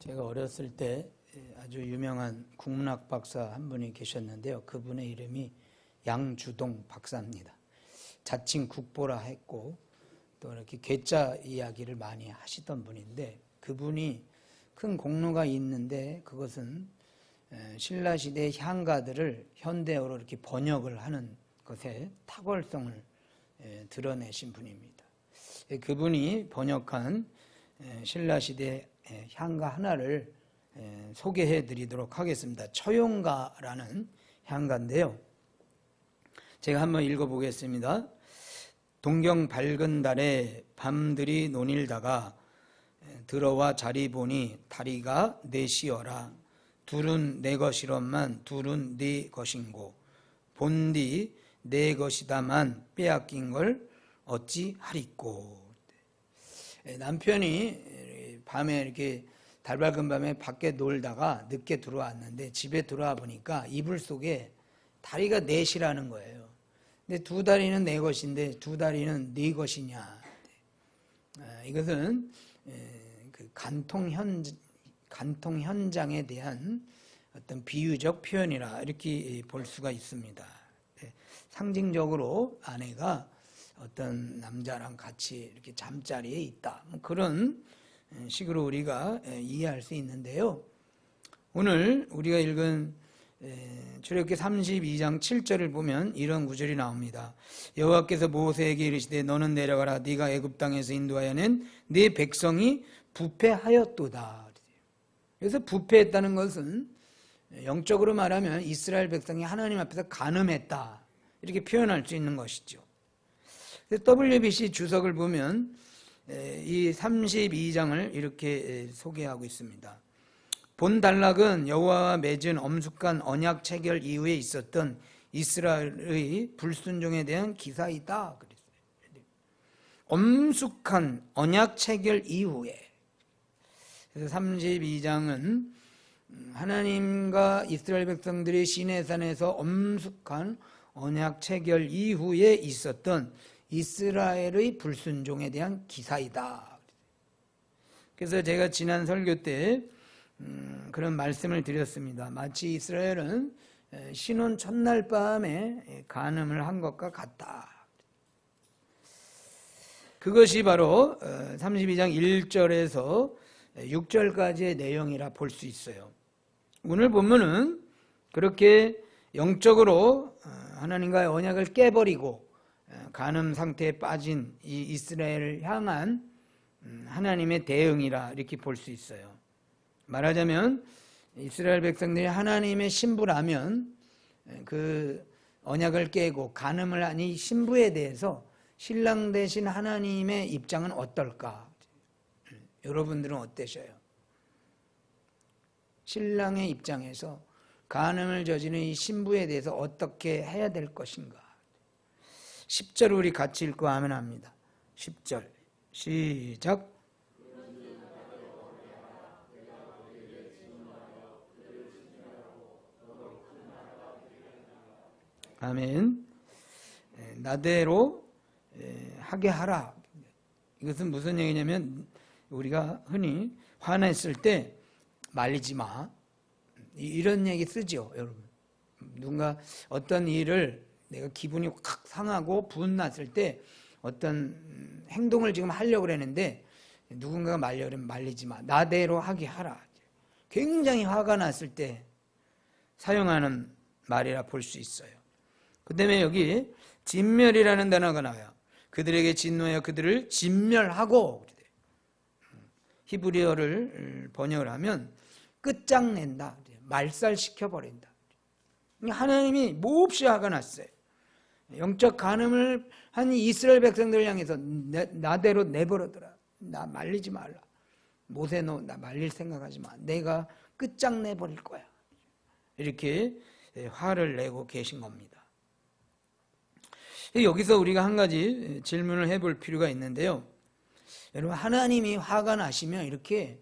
제가 어렸을 때 아주 유명한 국문학 박사 한 분이 계셨는데요. 그분의 이름이 양주동 박사입니다. 자칭 국보라 했고 또 이렇게 괴짜 이야기를 많이 하시던 분인데, 그분이 큰 공로가 있는데 그것은 신라시대의 향가들을 현대어로 이렇게 번역을 하는 것에 탁월성을 드러내신 분입니다. 그분이 번역한 신라시대 향가 하나를 소개해 드리도록 하겠습니다. 처용가라는 향가인데요. 제가 한번 읽어보겠습니다. 동경 밝은 달에 밤들이 논일다가 들어와 자리 보니 다리가 넷이어라. 둘은 내 것이런만 둘은 네 것인고 본디 내 것이다만 빼앗긴 걸 어찌 하리꼬. 남편이 밤에 이렇게 달 밝은 밤에 밖에 놀다가 늦게 들어왔는데 집에 들어와 보니까 이불 속에 다리가 넷이라는 거예요. 근데 두 다리는 내 것인데 두 다리는 네 것이냐. 이것은 그 간통 현장에 대한 어떤 비유적 표현이라 이렇게 볼 수가 있습니다. 상징적으로 아내가 어떤 남자랑 같이 이렇게 잠자리에 있다, 그런 식으로 우리가 이해할 수 있는데요. 오늘 우리가 읽은 출애굽기 32장 7절을 보면 이런 구절이 나옵니다. 여호와께서 모세에게 이르시되 너는 내려가라. 네가 애굽 땅에서 인도하여 낸 네 백성이 부패하였도다. 그래서 부패했다는 것은 영적으로 말하면 이스라엘 백성이 하나님 앞에서 간음했다, 이렇게 표현할 수 있는 것이죠. WBC 주석을 보면 이 32장을 이렇게 소개하고 있습니다. 본 단락은 여호와와 맺은 엄숙한 언약 체결 이후에 있었던 이스라엘의 불순종에 대한 기사이다. 그랬어요. 엄숙한 언약 체결 이후에. 그래서 32장은 하나님과 이스라엘 백성들이 시내산에서 엄숙한 언약 체결 이후에 있었던 이스라엘의 불순종에 대한 기사이다. 그래서 제가 지난 설교 때 그런 말씀을 드렸습니다. 마치 이스라엘은 신혼 첫날 밤에 간음을 한 것과 같다. 그것이 바로 32장 1절에서 6절까지의 내용이라 볼 수 있어요. 오늘 본문은 그렇게 영적으로 하나님과의 언약을 깨버리고 간음 상태에 빠진 이 이스라엘을 향한 하나님의 대응이라 이렇게 볼 수 있어요. 말하자면 이스라엘 백성들이 하나님의 신부라면 그 언약을 깨고 간음을 한 이 신부에 대해서 신랑 되신 하나님의 입장은 어떨까? 여러분들은 어떠셔요? 신랑의 입장에서 간음을 저지른 이 신부에 대해서 어떻게 해야 될 것인가? 10절 우리 같이 읽고 아멘 합니다. 10절 시작. 아멘. 나대로 하게 하라. 이것은 무슨 얘기냐면 우리가 흔히 화냈을 때 말리지 마, 이런 얘기 쓰죠, 여러분. 누군가 어떤 일을 내가 기분이 확 상하고 분났을 때 어떤 행동을 지금 하려고 그랬는데 누군가가 말려면 말리지 마, 나대로 하게 하라. 굉장히 화가 났을 때 사용하는 말이라 볼 수 있어요. 그 다음에 여기 진멸이라는 단어가 나와요. 그들에게 진노하여 그들을 진멸하고. 히브리어를 번역을 하면 끝장낸다, 말살시켜버린다. 하나님이 몹시 화가 났어요. 영적 간음을 한 이스라엘 백성들을 향해서 나대로 내버려둬라. 나 말리지 말라. 모세 너 나 말릴 생각하지 마. 내가 끝장내버릴 거야. 이렇게 화를 내고 계신 겁니다. 여기서 우리가 한 가지 질문을 해볼 필요가 있는데요. 여러분, 하나님이 화가 나시면 이렇게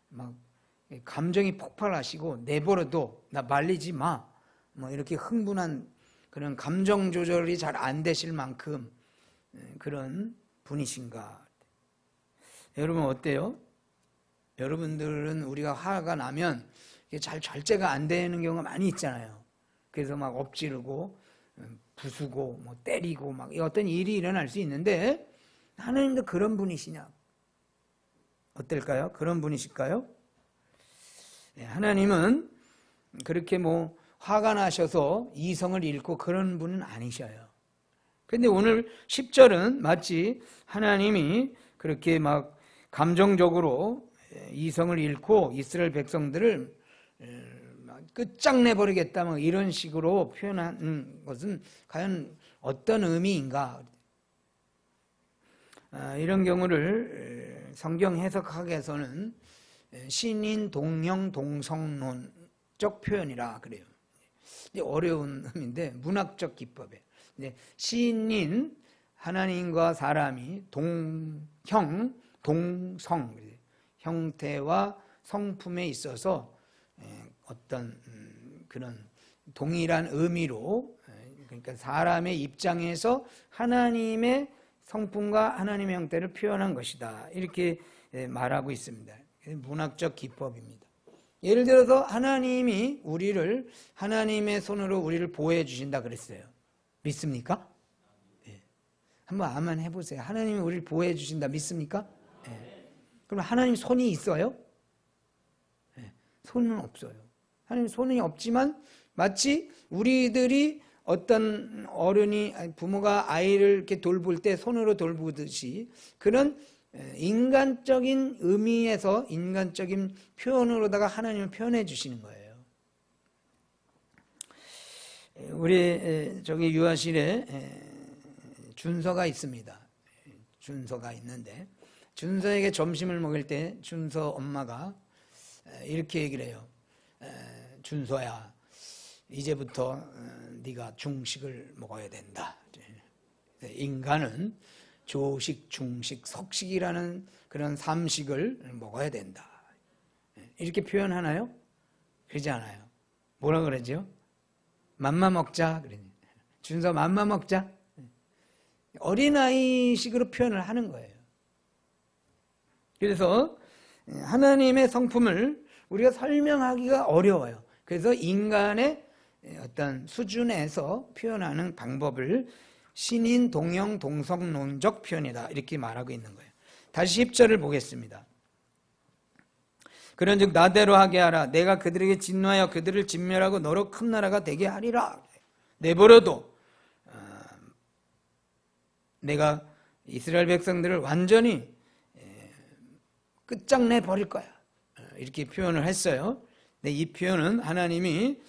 막 감정이 폭발하시고 내버려둬, 나 말리지 마, 뭐 이렇게 흥분한 그런 감정 조절이 잘 안 되실 만큼 그런 분이신가? 여러분 어때요? 여러분들은 우리가 화가 나면 이게 잘 절제가 안 되는 경우가 많이 있잖아요. 그래서 막 엎지르고 부수고 뭐 때리고 막 어떤 일이 일어날 수 있는데 하나님도 그런 분이시냐? 어떨까요? 그런 분이실까요? 하나님은 그렇게 뭐 화가 나셔서 이성을 잃고 그런 분은 아니셔요. 그런데 오늘 10절은 마치 하나님이 그렇게 막 감정적으로 이성을 잃고 이스라엘 백성들을 끝장내버리겠다 뭐 이런 식으로 표현한 것은 과연 어떤 의미인가? 이런 경우를 성경 해석학에서는 신인 동형 동성론적 표현이라 그래요. 어려운 의미인데 문학적 기법에 신인 하나님과 사람이 동형 동성 형태와 성품에 있어서 어떤 그런 동일한 의미로 그러니까 사람의 입장에서 하나님의 성품과 하나님의 형태를 표현한 것이다. 이렇게 말하고 있습니다. 문학적 기법입니다. 예를 들어서 하나님이 우리를 하나님의 손으로 우리를 보호해 주신다 그랬어요. 믿습니까? 네. 한번 아멘 해보세요. 하나님이 우리를 보호해 주신다 믿습니까? 네. 그럼 하나님 손이 있어요? 네. 손은 없어요. 하나님 손이 없지만 마치 우리들이 어떤 어른이 부모가 아이를 이렇게 돌볼 때 손으로 돌보듯이 그런 인간적인 의미에서 인간적인 표현으로다가 하나님을 표현해 주시는 거예요. 우리 저기 유아실에 준서가 있습니다. 준서가 있는데 준서에게 점심을 먹을 때 준서 엄마가 이렇게 얘기를 해요. 준서야, 이제부터 네가 중식을 먹어야 된다. 인간은 조식, 중식, 석식이라는 그런 삼식을 먹어야 된다. 이렇게 표현하나요? 그러지 않아요. 뭐라 그러죠? 맘마 먹자. 그러니 준서 맘마 먹자. 어린아이식으로 표현을 하는 거예요. 그래서 하나님의 성품을 우리가 설명하기가 어려워요. 그래서 인간의 어떤 수준에서 표현하는 방법을 신인 동형 동성론적 표현이다 이렇게 말하고 있는 거예요. 다시 10절을 보겠습니다. 그런즉 나대로 하게 하라. 내가 그들에게 진노하여 그들을 진멸하고 너로 큰 나라가 되게 하리라. 내버려도 내가 이스라엘 백성들을 완전히 끝장내 버릴 거야. 이렇게 표현을 했어요. 근데 이 표현은 하나님이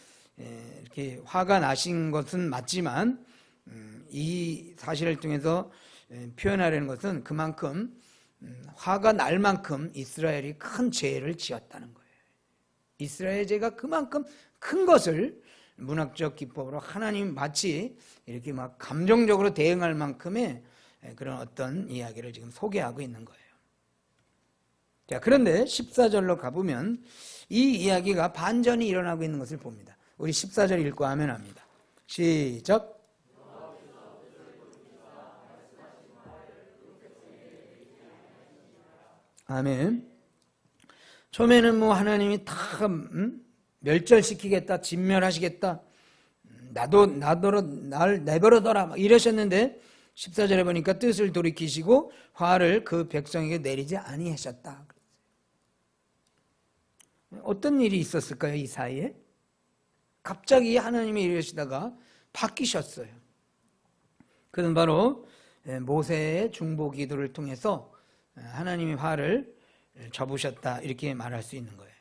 이렇게 화가 나신 것은 맞지만 이 사실을 통해서 표현하려는 것은 그만큼 화가 날 만큼 이스라엘이 큰 죄를 지었다는 거예요. 이스라엘의 죄가 그만큼 큰 것을 문학적 기법으로 하나님 마치 이렇게 막 감정적으로 대응할 만큼의 그런 어떤 이야기를 지금 소개하고 있는 거예요. 자, 그런데 14절로 가보면 이 이야기가 반전이 일어나고 있는 것을 봅니다. 우리 14절 읽고 하면 합니다. 시작. 아멘. 처음에는 뭐 하나님이 다 멸절시키겠다, 진멸하시겠다, 나더러 날 내버려둬라 막 이러셨는데 14절에 보니까 뜻을 돌이키시고 화를 그 백성에게 내리지 아니하셨다. 어떤 일이 있었을까요? 이 사이에 갑자기 하나님이 이러시다가 바뀌셨어요. 그는 바로 모세의 중보 기도를 통해서 하나님의 화를 접으셨다 이렇게 말할 수 있는 거예요.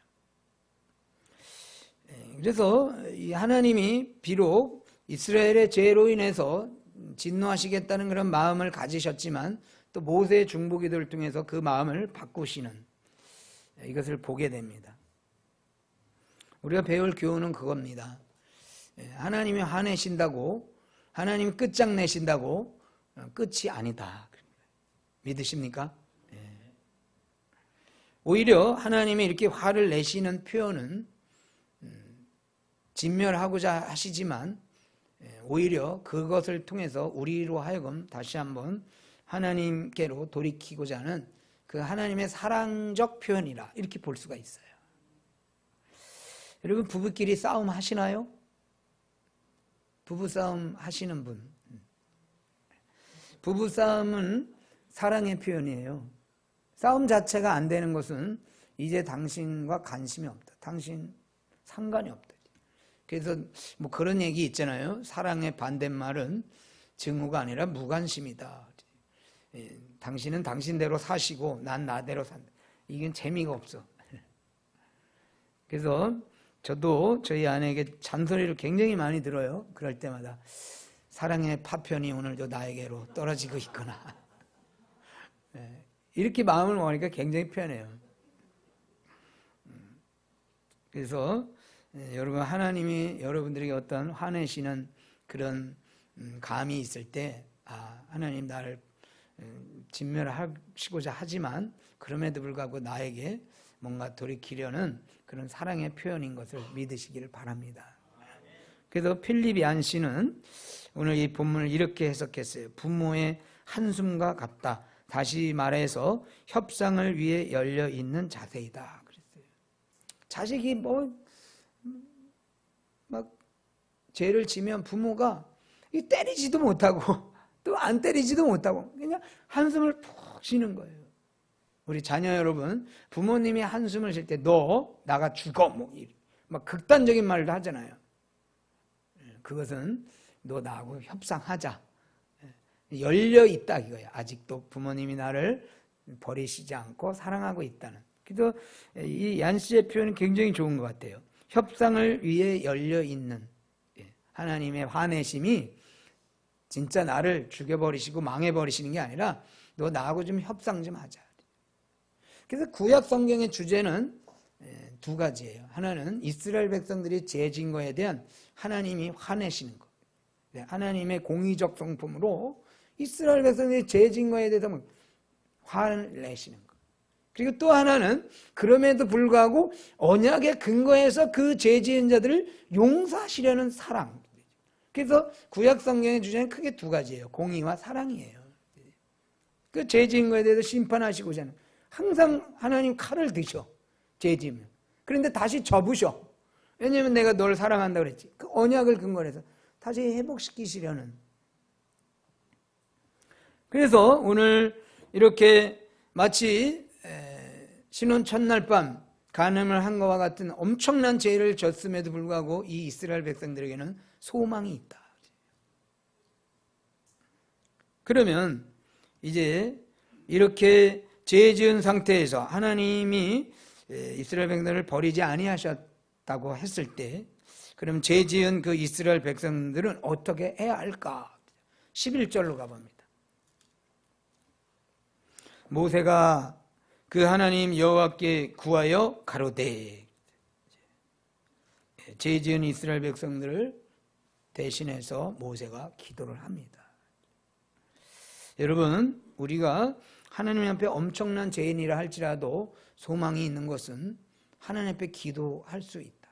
그래서 하나님이 비록 이스라엘의 죄로 인해서 진노하시겠다는 그런 마음을 가지셨지만 또 모세의 중보 기도를 통해서 그 마음을 바꾸시는 이것을 보게 됩니다. 우리가 배울 교훈은 그겁니다. 하나님이 화내신다고 하나님이 끝장내신다고 끝이 아니다. 믿으십니까? 오히려 하나님이 이렇게 화를 내시는 표현은 진멸하고자 하시지만 오히려 그것을 통해서 우리로 하여금 다시 한번 하나님께로 돌이키고자 하는 그 하나님의 사랑적 표현이라 이렇게 볼 수가 있어요. 여러분 부부끼리 싸움 하시나요? 부부싸움 하시는 분. 부부싸움은 사랑의 표현이에요. 싸움 자체가 안 되는 것은 이제 당신과 관심이 없다. 당신 상관이 없다. 그래서 뭐 그런 얘기 있잖아요. 사랑의 반대말은 증오가 아니라 무관심이다. 당신은 당신대로 사시고 난 나대로 산다. 이건 재미가 없어. 그래서 저도 저희 아내에게 잔소리를 굉장히 많이 들어요. 그럴 때마다 사랑의 파편이 오늘도 나에게로 떨어지고 있구나. 이렇게 마음을 먹으니까 굉장히 편해요. 그래서 여러분 하나님이 여러분들에게 어떤 화내시는 그런 감이 있을 때 하나님 나를 진멸하시고자 하지만 그럼에도 불구하고 나에게 뭔가 돌이키려는 그런 사랑의 표현인 것을 믿으시기를 바랍니다. 그래서 필립 얀 씨는 오늘 이 본문을 이렇게 해석했어요. 부모의 한숨과 같다. 다시 말해서 협상을 위해 열려 있는 자세이다. 그랬어요. 자식이 막 죄를 지면 부모가 때리지도 못하고 또 안 때리지도 못하고 그냥 한숨을 푹 쉬는 거예요. 우리 자녀 여러분, 부모님이 한숨을 쉴 때 너 나가 죽어 막 극단적인 말도 하잖아요. 그것은 너 나하고 협상하자. 열려 있다 이거예요. 아직도 부모님이 나를 버리시지 않고 사랑하고 있다는. 그래서 이 얀 씨의 표현은 굉장히 좋은 것 같아요. 협상을 위해 열려 있는 하나님의 화내심이 진짜 나를 죽여버리시고 망해버리시는 게 아니라 너 나하고 좀 협상 좀 하자. 그래서 구약 성경의 주제는 두 가지예요. 하나는 이스라엘 백성들이 죄 지은 거에 대한 하나님이 화내시는 것. 하나님의 공의적 성품으로 이스라엘 백성들이 죄 지은 거에 대해서 화를 내시는 것. 그리고 또 하나는 그럼에도 불구하고 언약의 근거에서 그 죄 지은 자들을 용서하시려는 사랑. 그래서 구약 성경의 주제는 크게 두 가지예요. 공의와 사랑이에요. 그 죄 지은 거에 대해서 심판하시고자 하는 항상 하나님 칼을 드셔. 죄 지으면. 그런데 다시 접으셔. 왜냐하면 내가 널 사랑한다고 그랬지. 그 언약을 근거로 해서 다시 회복시키시려는. 그래서 오늘 이렇게 마치 신혼 첫날 밤 간음을 한 것과 같은 엄청난 죄를 졌음에도 불구하고 이 이스라엘 백성들에게는 소망이 있다. 그러면 이제 이렇게 죄 지은 상태에서 하나님이 이스라엘 백성들을 버리지 아니하셨다고 했을 때 그럼 죄 지은 그 이스라엘 백성들은 어떻게 해야 할까? 11절로 가봅니다. 모세가 그 하나님 여호와께 구하여 가로되 죄 지은 이스라엘 백성들을 대신해서 모세가 기도를 합니다. 여러분 우리가 하나님 앞에 엄청난 죄인이라 할지라도 소망이 있는 것은 하나님 앞에 기도할 수 있다.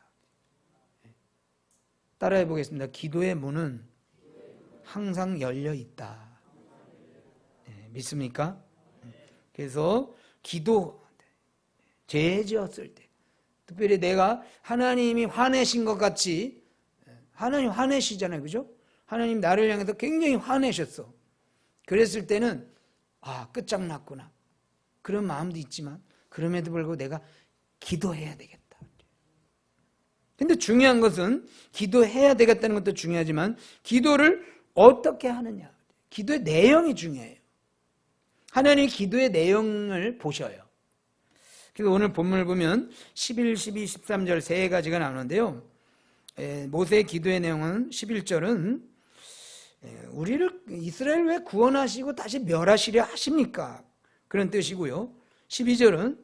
따라해 보겠습니다. 기도의 문은 항상 열려 있다. 믿습니까? 그래서 기도, 죄 지었을 때 특별히 내가 하나님이 화내신 것 같이 하나님 화내시잖아요. 그죠? 하나님 나를 향해서 굉장히 화내셨어. 그랬을 때는 끝장났구나. 그런 마음도 있지만 그럼에도 불구하고 내가 기도해야 되겠다. 근데 중요한 것은 기도해야 되겠다는 것도 중요하지만 기도를 어떻게 하느냐. 기도의 내용이 중요해요. 하나님이 기도의 내용을 보셔요. 그래서 오늘 본문을 보면 11, 12, 13절 세 가지가 나오는데요. 모세의 기도의 내용은 11절은 우리를 이스라엘 왜 구원하시고 다시 멸하시려 하십니까? 그런 뜻이고요. 12절은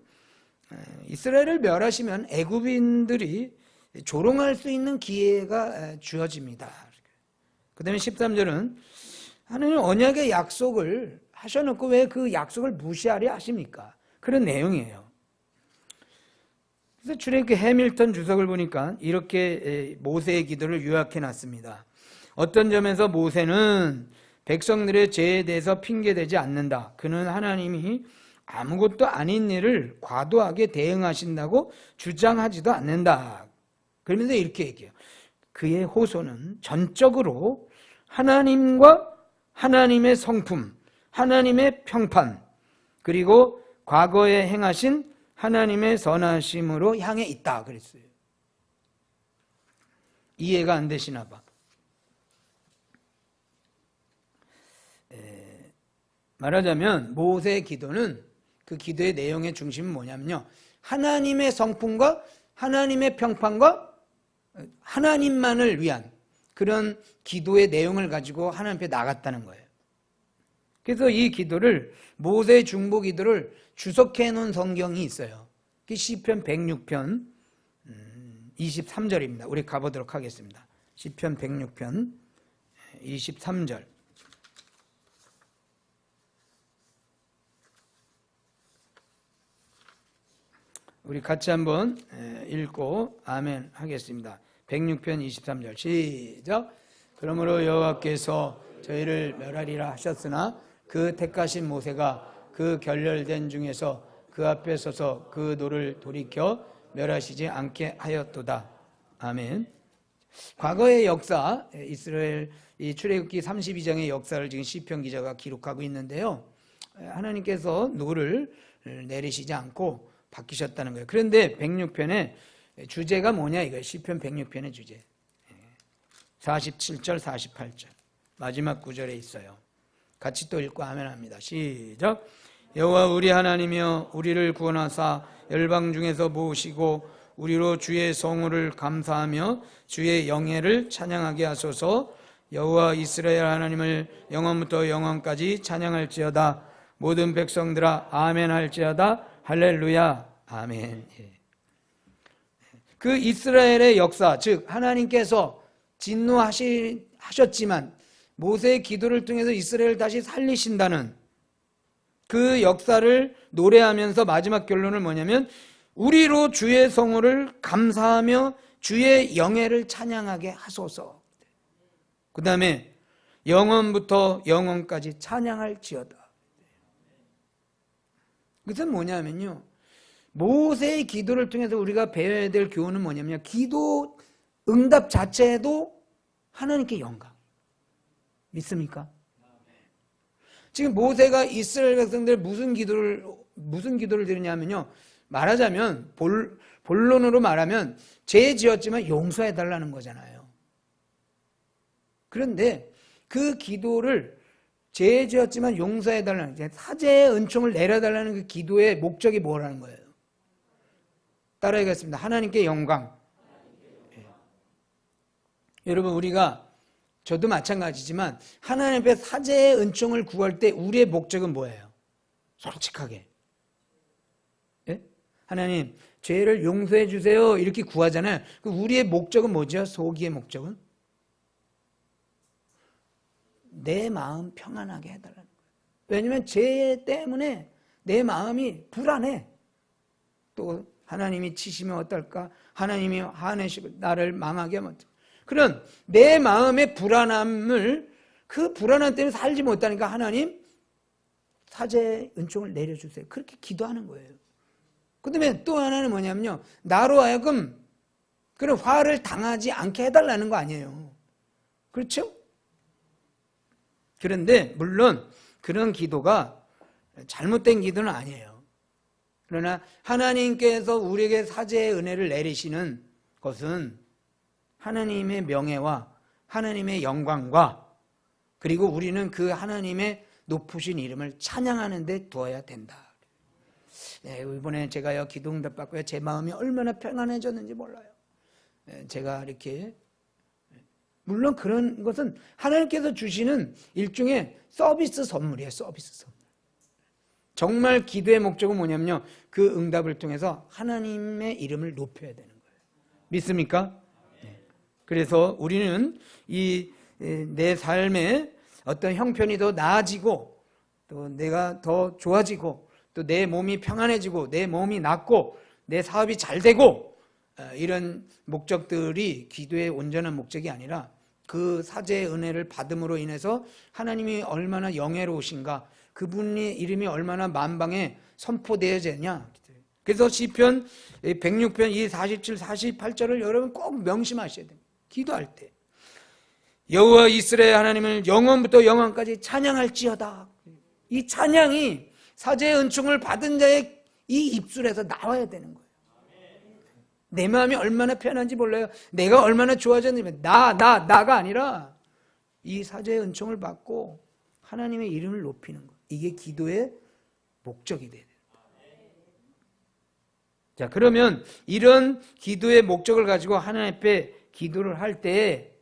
이스라엘을 멸하시면 애굽인들이 조롱할 수 있는 기회가 주어집니다. 그 다음에 13절은 하나님 언약의 약속을 하셔놓고 왜 그 약속을 무시하려 하십니까? 그런 내용이에요. 그래서 출애굽기 해밀턴 주석을 보니까 이렇게 모세의 기도를 요약해 놨습니다. 어떤 점에서 모세는 백성들의 죄에 대해서 핑계대지 않는다. 그는 하나님이 아무것도 아닌 일을 과도하게 대응하신다고 주장하지도 않는다. 그러면서 이렇게 얘기해요. 그의 호소는 전적으로 하나님과 하나님의 성품, 하나님의 평판, 그리고 과거에 행하신 하나님의 선하심으로 향해 있다 그랬어요. 이해가 안 되시나 봐. 말하자면 모세의 기도는, 그 기도의 내용의 중심은 뭐냐면요, 하나님의 성품과 하나님의 평판과 하나님만을 위한 그런 기도의 내용을 가지고 하나님 앞에 나갔다는 거예요. 그래서 이 기도를, 모세의 중보 기도를 주석해 놓은 성경이 있어요. 시편 106편 23절입니다. 우리 가보도록 하겠습니다. 시편 106편 23절. 우리 같이 한번 읽고 아멘 하겠습니다. 106편 23절 시작. 그러므로 여호와께서 저희를 멸하리라 하셨으나 그 택하신 모세가 그 결렬된 중에서 그 앞에 서서 그 노를 돌이켜 멸하시지 않게 하였도다. 아멘. 과거의 역사, 이스라엘 이 출애굽기 32장의 역사를 지금 시편 기자가 기록하고 있는데요, 하나님께서 노를 내리시지 않고 바뀌셨다는 거예요. 그런데 106편의 주제가 뭐냐 이거예요. 시편 106편의 주제 47절 48절 마지막 구절에 있어요. 같이 또 읽고 아멘 합니다. 시작. 여호와 우리 하나님이여 우리를 구원하사 열방 중에서 모으시고 우리로 주의 성호를 감사하며 주의 영예를 찬양하게 하소서. 여호와 이스라엘 하나님을 영원부터 영원까지 찬양할지어다. 모든 백성들아 아멘 할지어다. 할렐루야 아멘. 그 이스라엘의 역사, 즉 하나님께서 진노하셨지만 모세의 기도를 통해서 이스라엘을 다시 살리신다는 그 역사를 노래하면서 마지막 결론은 뭐냐면 우리로 주의 성호를 감사하며 주의 영예를 찬양하게 하소서. 그 다음에 영원부터 영원까지 찬양할지어다. 그것은 뭐냐면요, 모세의 기도를 통해서 우리가 배워야 될 교훈은 뭐냐면 기도 응답 자체도 하나님께 영광. 믿습니까? 지금 모세가 이스라엘 백성들 무슨 기도를 드리냐면요, 말하자면 본론으로 말하면 죄 지었지만 용서해 달라는 거잖아요. 그런데 그 기도를 죄 지었지만 용서해 달라는, 사죄의 은총을 내려달라는 그 기도의 목적이 뭐라는 거예요? 따라하겠습니다. 하나님께 영광. 여러분, 우리가, 저도 마찬가지지만 하나님 앞에 사죄의 은총을 구할 때 우리의 목적은 뭐예요? 솔직하게, 하나님 죄를 용서해 주세요 이렇게 구하잖아요. 우리의 목적은 뭐죠? 속이의 목적은 내 마음 평안하게 해달라는 거예요. 왜냐하면 죄 때문에 내 마음이 불안해. 또 하나님이 치시면 어떨까? 하나님이 화내시고 나를 망하게 하면 어떨까? 그런 내 마음의 불안함을, 그 불안함 때문에 살지 못하니까 하나님 사죄의 은총을 내려주세요. 그렇게 기도하는 거예요. 그 다음에 또 하나는 뭐냐면요, 나로 하여금 그런 화를 당하지 않게 해달라는 거 아니에요. 그렇죠? 그런데 물론 그런 기도가 잘못된 기도는 아니에요. 그러나 하나님께서 우리에게 사죄의 은혜를 내리시는 것은 하나님의 명예와 하나님의 영광과, 그리고 우리는 그 하나님의 높으신 이름을 찬양하는 데 두어야 된다. 이번에 제가요 기도응답 받고요, 제 마음이 얼마나 평안해졌는지 몰라요. 제가 이렇게, 물론 그런 것은 하나님께서 주시는 일종의 서비스 선물이에요. 서비스 선물. 정말 기도의 목적은 뭐냐면요, 그 응답을 통해서 하나님의 이름을 높여야 되는 거예요. 믿습니까? 그래서 우리는 이 내 삶의 어떤 형편이 더 나아지고, 또 내가 더 좋아지고, 또 내 몸이 평안해지고, 내 몸이 낫고, 내 사업이 잘 되고, 이런 목적들이 기도의 온전한 목적이 아니라 그 사죄의 은혜를 받음으로 인해서 하나님이 얼마나 영예로우신가, 그분의 이름이 얼마나 만방에 선포되어지냐. 그래서 시편 106편 이 47, 48절을 여러분 꼭 명심하셔야 됩니다. 기도할 때 여호와 이스라엘 하나님을 영원부터 영원까지 찬양할지어다. 이 찬양이 사제의 은총을 받은 자의 이 입술에서 나와야 되는 거예요. 내 마음이 얼마나 편한지 몰라요. 내가 얼마나 좋아졌는지 나가 아니라 이 사제의 은총을 받고 하나님의 이름을 높이는 것. 이게 기도의 목적이 돼야 돼요. 자, 그러면 이런 기도의 목적을 가지고 하나님 앞에 기도를 할 때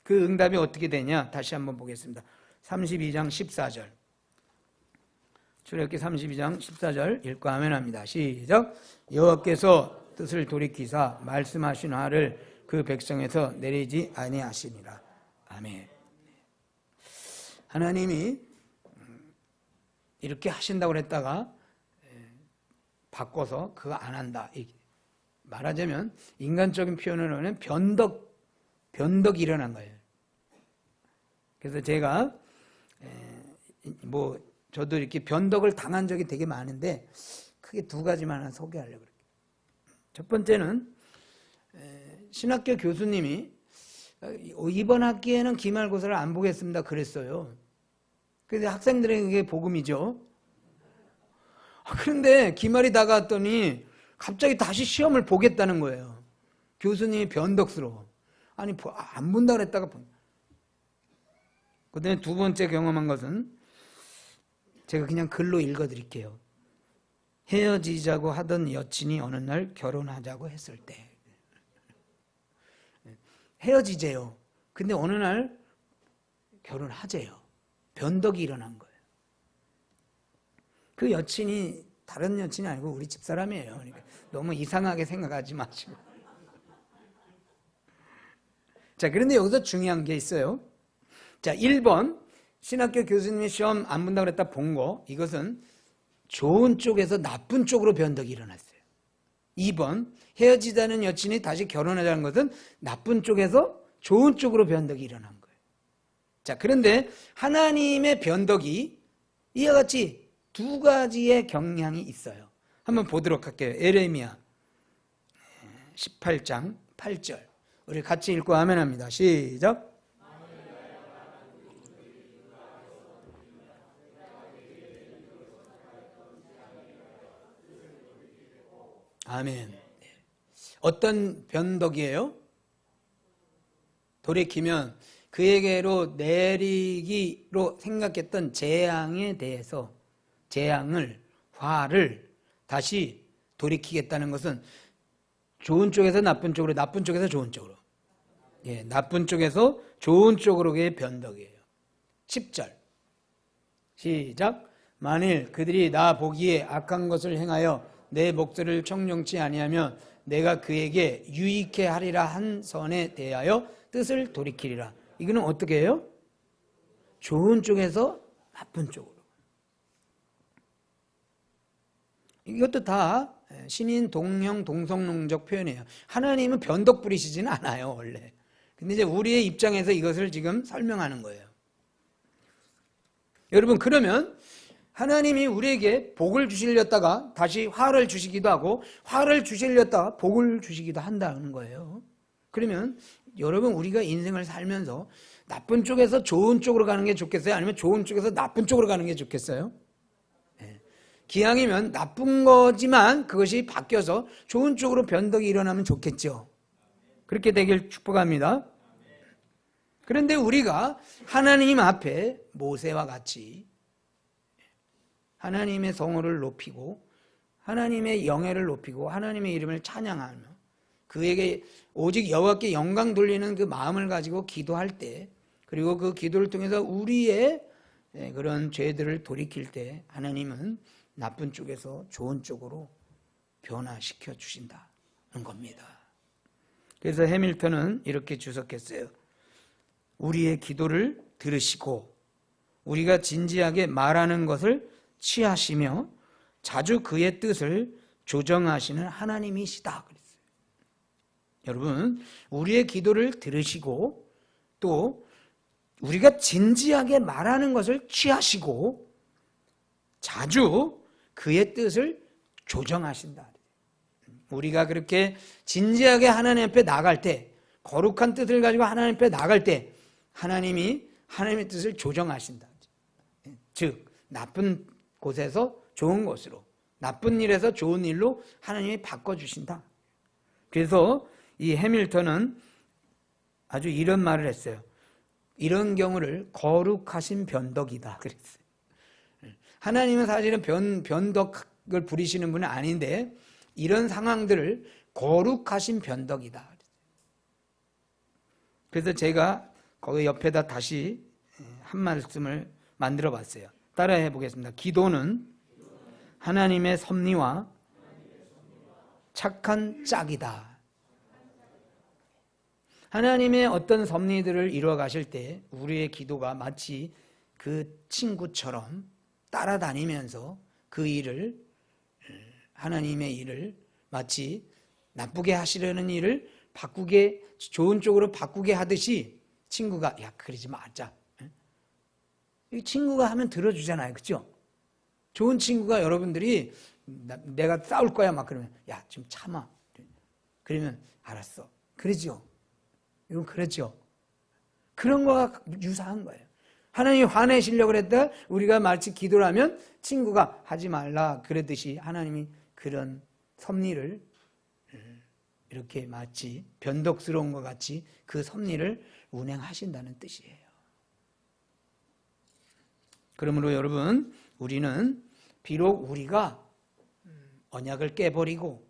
그 응답이 어떻게 되냐? 다시 한번 보겠습니다. 32장 14절. 출애굽기 32장 14절 읽고 아멘합니다. 시작. 여호와께서 뜻을 돌이키사 말씀하신 화를 그 백성에서 내리지 아니하시니라. 아멘. 하나님이 이렇게 하신다고 그랬다가 바꿔서 그거 안 한다. 말하자면 인간적인 표현으로 하면 변덕이 일어난 거예요. 그래서 제가 저도 이렇게 변덕을 당한 적이 되게 많은데 크게 두 가지만 하나 소개하려고 그래요. 첫 번째는 신학교 교수님이 이번 학기에는 기말고사를 안 보겠습니다 그랬어요. 그래서 학생들에게 그게 복음이죠. 그런데 기말이 다가왔더니 갑자기 다시 시험을 보겠다는 거예요. 교수님이 변덕스러워. 아니 안 본다 그랬다가 그 다음에 두 번째 경험한 것은 제가 그냥 글로 읽어드릴게요. 헤어지자고 하던 여친이 어느 날 결혼하자고 했을 때 헤어지재요. 근데 어느 날 결혼하재요. 변덕이 일어난 거예요. 그 여친이 다른 여친이 아니고 우리 집사람이에요. 그러니까 너무 이상하게 생각하지 마시고. 자, 그런데 여기서 중요한 게 있어요. 자, 1번 신학교 교수님이 시험 안 본다고 그랬다 본 거, 이것은 좋은 쪽에서 나쁜 쪽으로 변덕이 일어났어요. 2번 헤어지자는 여친이 다시 결혼하자는 것은 나쁜 쪽에서 좋은 쪽으로 변덕이 일어난 거예요. 자, 그런데 하나님의 변덕이 이와 같이 두 가지의 경향이 있어요. 한번 보도록 할게요. 에레미야 18장 8절 우리 같이 읽고 아멘합니다. 시작. 아멘. 어떤 변덕이에요? 돌이키면 그에게로 내리기로 생각했던 재앙에 대해서 화를 다시 돌이키겠다는 것은 좋은 쪽에서 나쁜 쪽으로, 나쁜 쪽에서 좋은 쪽으로. 예, 나쁜 쪽에서 좋은 쪽으로의 변덕이에요. 10절. 시작. 만일 그들이 나 보기에 악한 것을 행하여 내 목소리를 청종치 아니하면 내가 그에게 유익해 하리라 한 선에 대하여 뜻을 돌이키리라. 이거는 어떻게 해요? 좋은 쪽에서 나쁜 쪽으로. 이것도 다 신인 동형 동성론적 표현이에요. 하나님은 변덕 부리시지는 않아요, 원래. 근데 이제 우리의 입장에서 이것을 지금 설명하는 거예요. 여러분, 그러면 하나님이 우리에게 복을 주시려다가 다시 화를 주시기도 하고 화를 주시려다가 복을 주시기도 한다는 거예요. 그러면 여러분, 우리가 인생을 살면서 나쁜 쪽에서 좋은 쪽으로 가는 게 좋겠어요? 아니면 좋은 쪽에서 나쁜 쪽으로 가는 게 좋겠어요? 기왕이면 나쁜 거지만 그것이 바뀌어서 좋은 쪽으로 변덕이 일어나면 좋겠죠. 그렇게 되길 축복합니다. 그런데 우리가 하나님 앞에 모세와 같이 하나님의 성호를 높이고 하나님의 영예를 높이고 하나님의 이름을 찬양하며 그에게 오직 여호와께 영광 돌리는 그 마음을 가지고 기도할 때, 그리고 그 기도를 통해서 우리의 그런 죄들을 돌이킬 때 하나님은 나쁜 쪽에서 좋은 쪽으로 변화시켜 주신다는 겁니다. 그래서 해밀턴은 이렇게 주석했어요. 우리의 기도를 들으시고 우리가 진지하게 말하는 것을 취하시며 자주 그의 뜻을 조정하시는 하나님이시다 그랬어요. 여러분, 우리의 기도를 들으시고 또 우리가 진지하게 말하는 것을 취하시고 자주 그의 뜻을 조정하신다. 우리가 그렇게 진지하게 하나님 앞에 나갈 때, 거룩한 뜻을 가지고 하나님 앞에 나갈 때 하나님이 하나님의 뜻을 조정하신다. 즉 나쁜 곳에서 좋은 곳으로, 나쁜 일에서 좋은 일로 하나님이 바꿔주신다. 그래서 이 해밀턴은 아주 이런 말을 했어요. 이런 경우를 거룩하신 변덕이다 그랬어요. 하나님은 사실은 변덕을 부리시는 분은 아닌데 이런 상황들을 거룩하신 변덕이다. 그래서 제가 거기 옆에다 다시 한 말씀을 만들어 봤어요. 따라해 보겠습니다. 기도는 하나님의 섭리와 착한 짝이다. 하나님의 어떤 섭리들을 이루어 가실 때 우리의 기도가 마치 그 친구처럼 따라다니면서 그 일을, 하나님의 일을 마치 나쁘게 하시려는 일을 바꾸게, 좋은 쪽으로 바꾸게 하듯이 친구가 야 그러지 말자. 이 친구가 하면 들어주잖아요. 그렇죠? 좋은 친구가 여러분들이 내가 싸울 거야 막 그러면 야 좀 참아. 그러면 알았어. 그러죠. 이건 그렇죠. 그런 거가 유사한 거예요. 하나님이 화내시려고 그랬다 우리가 마치 기도를 하면 친구가 하지 말라 그랬듯이 하나님이 그런 섭리를 이렇게 마치 변덕스러운 것 같이 그 섭리를 운행하신다는 뜻이에요. 그러므로 여러분, 우리는 비록 우리가 언약을 깨버리고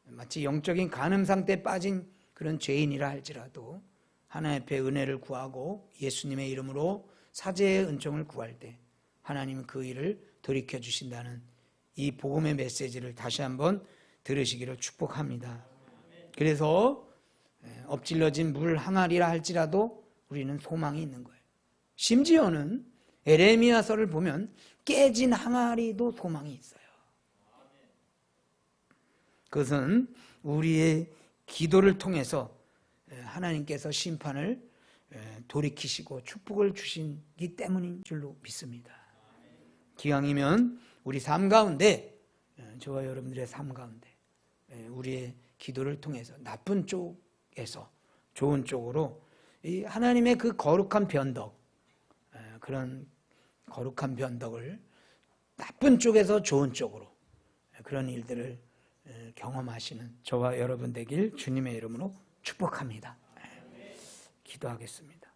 마치 영적인 간음 상태에 빠진 그런 죄인이라 할지라도 하나님 앞에 은혜를 구하고 예수님의 이름으로 사죄의 은총을 구할 때 하나님은 그 일을 돌이켜 주신다는 이 복음의 메시지를 다시 한번 들으시기를 축복합니다. 그래서 엎질러진 물 항아리라 할지라도 우리는 소망이 있는 거예요. 심지어는 에레미야서를 보면 깨진 항아리도 소망이 있어요. 그것은 우리의 기도를 통해서 하나님께서 심판을 돌이키시고 축복을 주시기 때문인 줄로 믿습니다. 기왕이면 우리 삶 가운데, 저와 여러분들의 삶 가운데 우리의 기도를 통해서 나쁜 쪽에서 좋은 쪽으로 이 하나님의 그 거룩한 변덕, 그런 거룩한 변덕을 나쁜 쪽에서 좋은 쪽으로 그런 일들을 경험하시는 저와 여러분 되길 주님의 이름으로 축복합니다. 기도하겠습니다.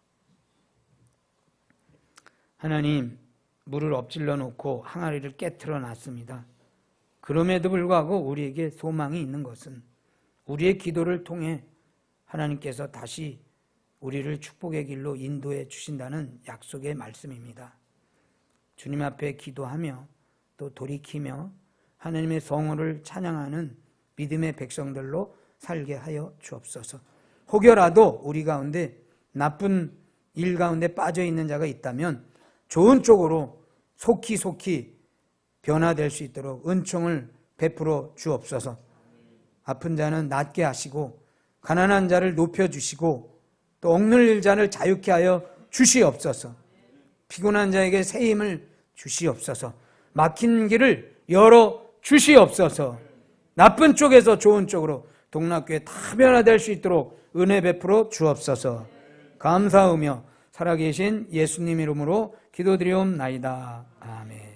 하나님, 물을 엎질러 놓고 항아리를 깨트려 놨습니다. 그럼에도 불구하고 우리에게 소망이 있는 것은 우리의 기도를 통해 하나님께서 다시 우리를 축복의 길로 인도해 주신다는 약속의 말씀입니다. 주님 앞에 기도하며 또 돌이키며 하나님의 성호를 찬양하는 믿음의 백성들로 살게 하여 주옵소서. 혹여라도 우리 가운데 나쁜 일 가운데 빠져 있는 자가 있다면 좋은 쪽으로 속히 변화될 수 있도록 은총을 베풀어 주옵소서. 아픈 자는 낫게 하시고 가난한 자를 높여주시고 또 억눌릴 자를 자유케 하여 주시옵소서. 피곤한 자에게 새 힘을 주시옵소서. 막힌 길을 열어 주시옵소서. 나쁜 쪽에서 좋은 쪽으로 동락교회 다 변화될 수 있도록 은혜 베풀어 주옵소서. 감사하며 살아계신 예수님 이름으로 기도드리옵나이다. 아멘.